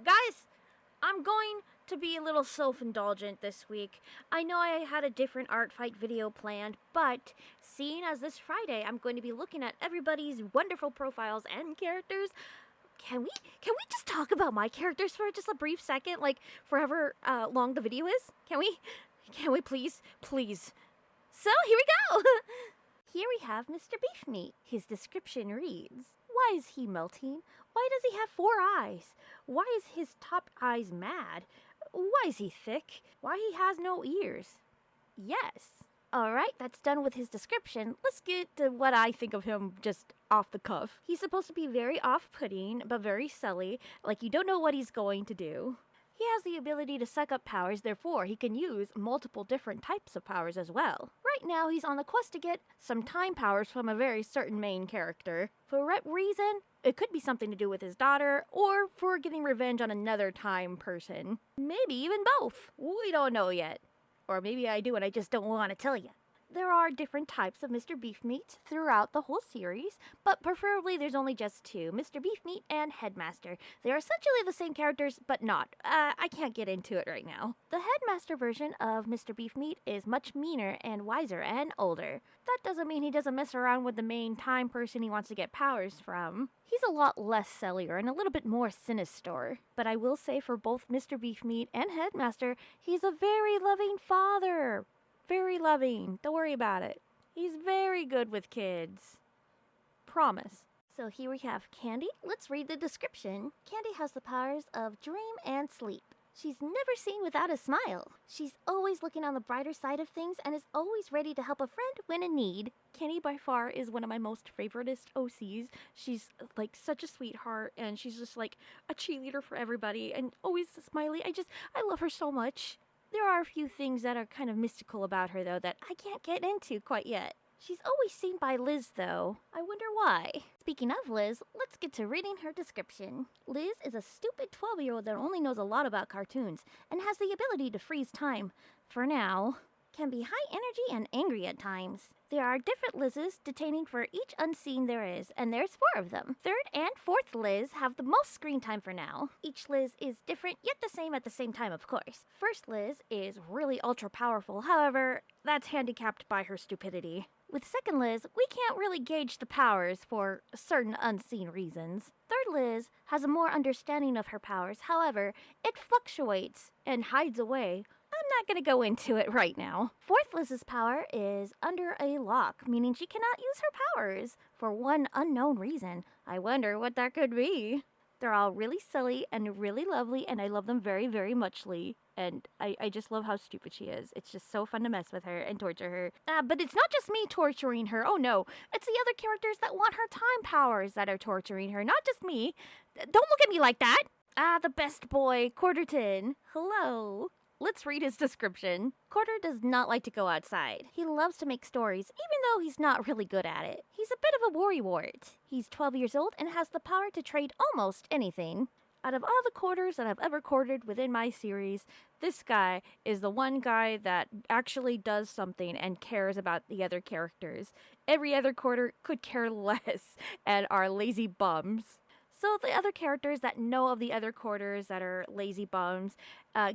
Guys, I'm going to be a little self-indulgent this week. I know I had a different Artfight video planned, but seeing as this Friday I'm going to be looking at everybody's wonderful profiles and characters, can we just talk about my characters for just a brief second, like forever long the video is? Can we please? So here we go. Here we have Mr. Beefmeat. His description reads, why is he melting? Why does he have 4 eyes? Why is his top eyes mad? Why is he thick? Why he has no ears? Yes. Alright, that's done with his description. Let's get to what I think of him just off the cuff. He's supposed to be very off-putting, but very silly, like you don't know what he's going to do. He has the ability to suck up powers, therefore he can use multiple different types of powers as well. Right now he's on the quest to get some time powers from a very certain main character. For what reason? It could be something to do with his daughter, or for getting revenge on another time person. Maybe even both. We don't know yet. Or maybe I do and I just don't want to tell you. There are different types of Mr. Beefmeat throughout the whole series, but preferably there's only just 2, Mr. Beefmeat and Headmaster. They are essentially the same characters, but not. I can't get into it right now. The Headmaster version of Mr. Beefmeat is much meaner and wiser and older. That doesn't mean he doesn't mess around with the main time person he wants to get powers from. He's a lot less sillier and a little bit more sinister. But I will say for both Mr. Beefmeat and Headmaster, he's a very loving father. Very loving. Don't worry about it. He's very good with kids. Promise. So here we have Candy. Let's read the description. Candy has the powers of dream and sleep. She's never seen without a smile. She's always looking on the brighter side of things and is always ready to help a friend when in need. Candy by far is one of my most favoritist OCs. She's like such a sweetheart and she's just like a cheerleader for everybody and always smiley. I love her so much. There are a few things that are kind of mystical about her, though, that I can't get into quite yet. She's always seen by Liz, though. I wonder why. Speaking of Liz, let's get to reading her description. Liz is a stupid 12-year-old that only knows a lot about cartoons and has the ability to freeze time. For now, can be high energy and angry at times. There are different Liz's detaining for each unseen there is, and there's 4 of them. 3rd and 4th Liz have the most screen time for now. Each Liz is different, yet the same at the same time, of course. First Liz is really ultra powerful, however, that's handicapped by her stupidity. With second Liz, we can't really gauge the powers for certain unseen reasons. Third Liz has a more understanding of her powers, however, it fluctuates and hides away. I'm not going to go into it right now. 4th Liz's power is under a lock, meaning she cannot use her powers for one unknown reason. I wonder what that could be. They're all really silly and really lovely, and I love them very, very muchly. And I just love how stupid she is. It's just so fun to mess with her and torture her. But it's not just me torturing her. Oh no, it's the other characters that want her time powers that are torturing her, not just me. Don't look at me like that. The best boy, Quarterton. Hello. Let's read his description. Quarter does not like to go outside. He loves to make stories, even though he's not really good at it. He's a bit of a worrywart. He's 12 years old and has the power to trade almost anything. Out of all the quarters that I've ever quartered within my series, this guy is the one guy that actually does something and cares about the other characters. Every other quarter could care less and are lazy bums. So the other characters that know of the other quarters that are lazy bums,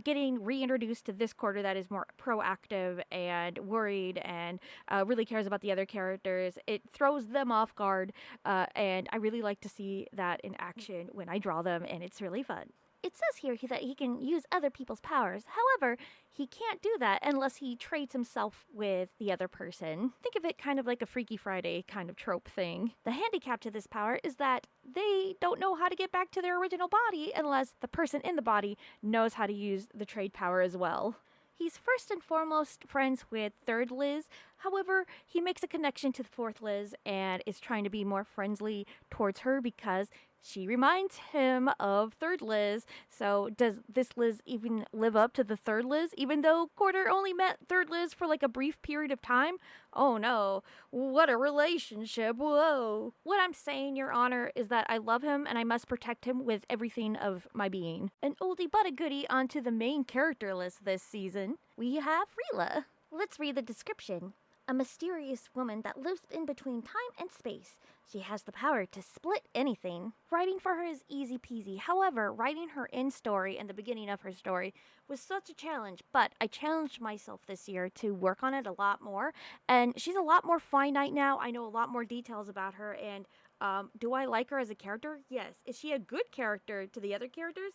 getting reintroduced to this quarter that is more proactive and worried and really cares about the other characters, it throws them off guard, and I really like to see that in action when I draw them, and it's really fun. It says here that he can use other people's powers. However, he can't do that unless he trades himself with the other person. Think of it kind of like a Freaky Friday kind of trope thing. The handicap to this power is that they don't know how to get back to their original body unless the person in the body knows how to use the trade power as well. He's first and foremost friends with 3rd Liz. However, he makes a connection to the 4th Liz and is trying to be more friendly towards her because she reminds him of 3rd Liz. So does this Liz even live up to the 3rd Liz, even though Quarter only met 3rd Liz for like a brief period of time? Oh no, what a relationship, whoa. What I'm saying, Your Honor, is that I love him and I must protect him with everything of my being. An oldie but a goodie onto the main character list this season. We have Rila. Let's read the description. a mysterious woman that lives in between time and space. She has the power to split anything. Writing for her is easy peasy. However, writing her in story and the beginning of her story was such a challenge, but I challenged myself this year to work on it a lot more, and she's a lot more finite now. I know a lot more details about her, and do I like her as a character? Yes. Is she a good character to the other characters?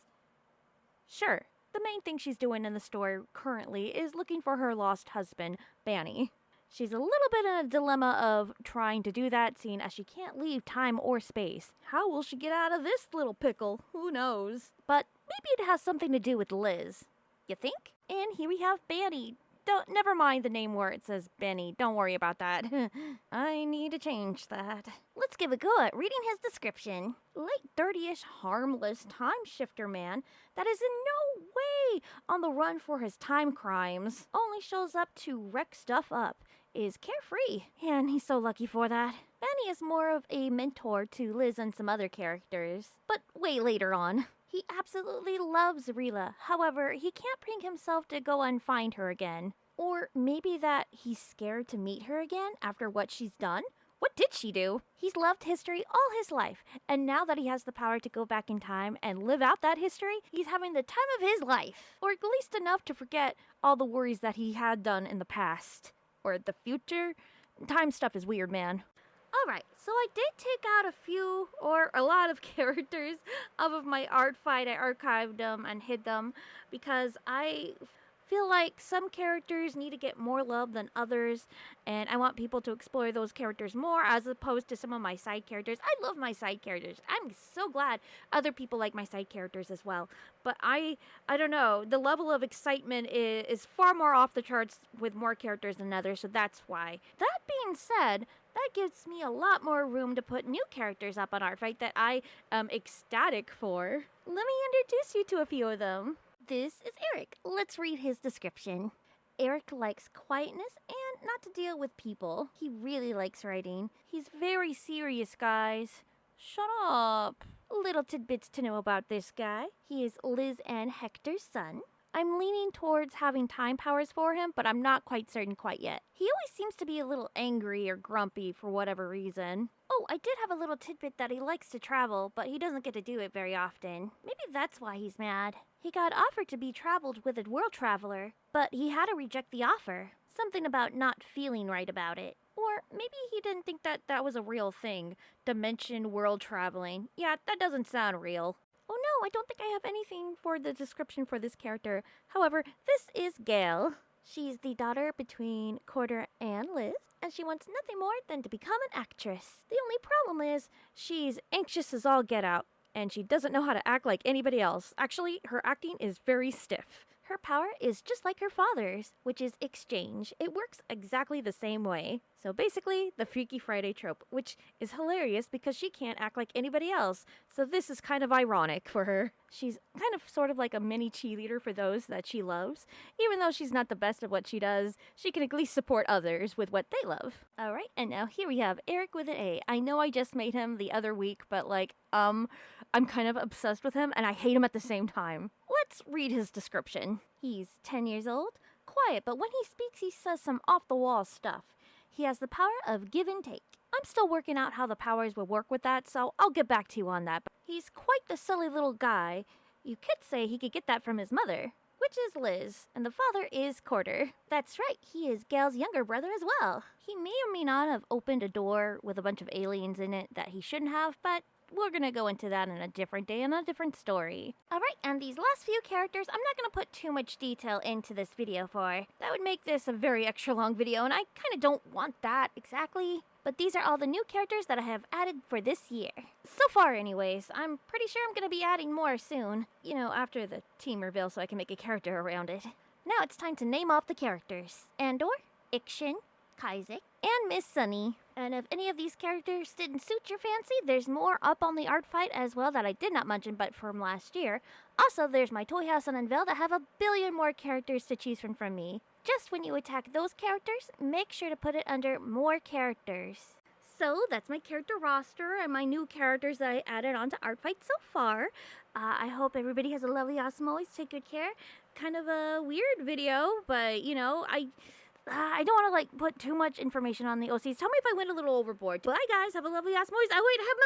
Sure. The main thing she's doing in the story currently is looking for her lost husband, Banny. She's a little bit in a dilemma of trying to do that, seeing as she can't leave time or space. How will she get out of this little pickle? Who knows? But maybe it has something to do with Liz. You think? And here we have Banny. Never mind the name where it says Benny. Don't worry about that. I need to change that. Let's give a go at reading his description. Late 30-ish, harmless time shifter man that is in no way on the run for his time crimes. Only shows up to wreck stuff up. Is carefree. And he's so lucky for that. Benny is more of a mentor to Liz and some other characters. But way later on. He absolutely loves Rila. However, he can't bring himself to go and find her again. Or maybe that he's scared to meet her again after what she's done? What did she do? He's loved history all his life, and now that he has the power to go back in time and live out that history, he's having the time of his life. Or at least enough to forget all the worries that he had done in the past. Or the future. Time stuff is weird, man. Alright, so I did take out a few, or a lot of characters off of my Artfight. I archived them and hid them because I feel like some characters need to get more love than others, and I want people to explore those characters more as opposed to some of my side characters. I love my side characters. I'm so glad other people like my side characters as well. But I don't know, the level of excitement is far more off the charts with more characters than others, so that's why. That being said, that gives me a lot more room to put new characters up on Artfight that I am ecstatic for. Let me introduce you to a few of them. This is Eric. Let's read his description. Eric likes quietness and not to deal with people. He really likes writing. He's very serious, guys. Shut up. Little tidbits to know about this guy. He is Liz and Hector's son. I'm leaning towards having time powers for him, but I'm not quite certain quite yet. He always seems to be a little angry or grumpy for whatever reason. Oh, I did have a little tidbit that he likes to travel, but he doesn't get to do it very often. Maybe that's why he's mad. He got offered to be traveled with a world traveler, but he had to reject the offer. Something about not feeling right about it. Or maybe he didn't think that that was a real thing. Dimension world traveling. Yeah, that doesn't sound real. Oh no, I don't think I have anything for the description for this character. However, this is Gail. She's the daughter between Corder and Liz, and she wants nothing more than to become an actress. The only problem is she's anxious as all get out, and she doesn't know how to act like anybody else. Actually, her acting is very stiff. Her power is just like her father's, which is exchange. It works exactly the same way. So basically, the Freaky Friday trope, which is hilarious because she can't act like anybody else. So this is kind of ironic for her. She's kind of sort of like a mini cheerleader for those that she loves. Even though she's not the best at what she does, she can at least support others with what they love. Alright, and now here we have Eric with an A. I know I just made him the other week, but I'm kind of obsessed with him and I hate him at the same time. Let's read his description. He's 10 years old, quiet, but when he speaks he says some off-the-wall stuff. He has the power of give and take. I'm still working out how the powers will work with that, so I'll get back to you on that. But he's quite the silly little guy. You could say he could get that from his mother, which is Liz, and the father is Corder. That's right, he is Gail's younger brother as well. He may or may not have opened a door with a bunch of aliens in it that he shouldn't have, but we're gonna go into that in a different day and a different story. Alright, and these last few characters, I'm not gonna put too much detail into this video for. That would make this a very extra long video, and I kinda don't want that exactly. But these are all the new characters that I have added for this year. So far anyways, I'm pretty sure I'm gonna be adding more soon. You know, after the team reveal so I can make a character around it. Now it's time to name off the characters. Andor, Ikshin, Kaizek, and Miss Sunny. And if any of these characters didn't suit your fancy, there's more up on the Artfight as well that I did not mention but from last year. Also, there's my Toy House and Unveil that have a billion more characters to choose from me. Just when you attack those characters, make sure to put it under more characters. So that's my character roster and my new characters that I added onto Artfight so far. I hope everybody has a lovely, awesome, always take good care. Kind of a weird video, but you know, I don't want to like put too much information on the OCs. Tell me if I went a little overboard. Bye guys, have a lovely ass moist. Oh wait, I have